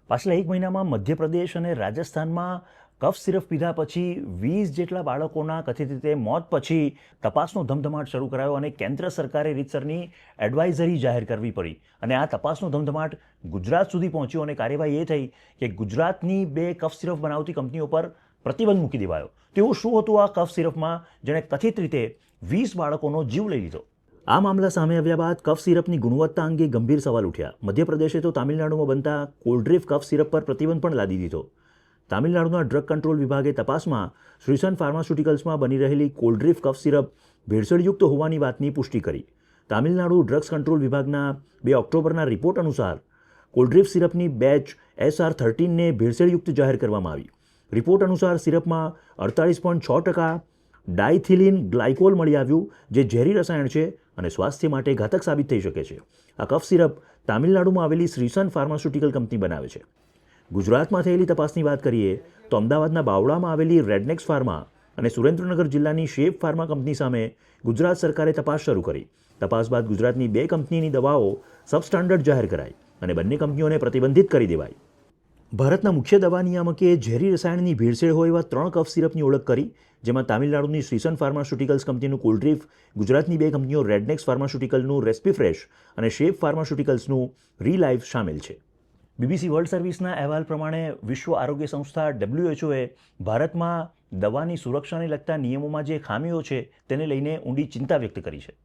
પાછલા એક મહિનામાં મધ્યપ્રદેશ અને રાજસ્થાનમાં કફ સિરપ પીધા પછી 20 જેટલા બાળકોના કથિત રીતે મોત પછી તપાસનો ધમધમાટ શરૂ કરાયો અને કેન્દ્ર સરકારે રીતસરની એડવાઇઝરી જાહેર કરવી પડી અને આ તપાસનો ધમધમાટ ગુજરાત સુધી પહોંચ્યો અને કાર્યવાહી એ થઈ કે ગુજરાતની 2 કફ સિરપ બનાવતી કંપનીઓ પર પ્રતિબંધ મૂકી દેવાયો. તેવું શું હતું આ કફ સિરપમાં જેણે કથિત રીતે 20 બાળકોનો જીવ લઈ લીધો? આ મામલા સામે આવ્યા બાદ કફ સિરપની ગુણવત્તા અંગે ગંભીર સવાલ ઉઠ્યા. મધ્યપ્રદેશે તો તામિલનાડુમાં બનતા કોલ્ડ્રીફ કફ સિરપ પર પ્રતિબંધ પણ લાદી દીધો. તામિલનાડુના ડ્રગ કંટ્રોલ વિભાગે તપાસમાં શ્રીસન ફાર્માસ્યુટિકલ્સમાં બની રહેલી કોલ્ડ્રીફ કફ સિરપ ભેળસેળયુક્ત હોવાની વાતની પુષ્ટિ કરી. તામિલનાડુ ડ્રગ્સ કંટ્રોલ વિભાગના 2 ઓક્ટોબરના રિપોર્ટ અનુસાર કોલ્ડ્રીફ સિરપની બેચ SR13ને ભેળસેળયુક્ત જાહેર કરવામાં આવી. રિપોર્ટ અનુસાર સિરપમાં 48.6% ડાયથિલિન ગ્લાયકોલ મળી આવ્યું, જે ઝેરી રસાયણ છે અને સ્વાસ્થ્ય માટે ઘાતક સાબિત થઈ શકે છે. આ કફ સિરપ તામિલનાડુમાં આવેલી શ્રીસન ફાર્માસ્યુટિકલ કંપની બનાવે છે. ગુજરાતમાં થયેલી તપાસની વાત કરીએ તો અમદાવાદના બાવળામાં આવેલી રેડનેક્સ ફાર્મા અને સુરેન્દ્રનગર જિલ્લાની શેપ ફાર્મા કંપની સામે ગુજરાત સરકારે તપાસ શરૂ કરી. તપાસ બાદ ગુજરાતની 2 કંપનીની દવાઓ સબસ્ટાન્ડર્ડ જાહેર કરાઈ અને બંને કંપનીઓને પ્રતિબંધિત કરી દેવાઈ. ભારતના મુખ્ય દવા નિયામકે ઝેરી રસાયણની ભેળસેળ હોય એવા 3 કફ સિરપની ઓળખ કરી, જેમાં તામિલનાડુની શ્રીસન ફાર્માસ્યુટિકલ્સ કંપનીનું કોલ્ડ્રીફ, ગુજરાતની 2 કંપનીઓ રેડનેક્સ ફાર્માસ્યુટિકલનું રેસ્પીફ્રેશ અને શેપ ફાર્માસ્યુટિકલ્સનું રીલાઇફ સામેલ છે. BBC વર્લ્ડ સર્વિસના અહેવાલ પ્રમાણે વિશ્વ આરોગ્ય સંસ્થા WHOએ ભારતમાં દવાની સુરક્ષાને લગતા નિયમોમાં જે ખામીઓ છે તેને લઈને ઊંડી ચિંતા વ્યક્ત કરી છે.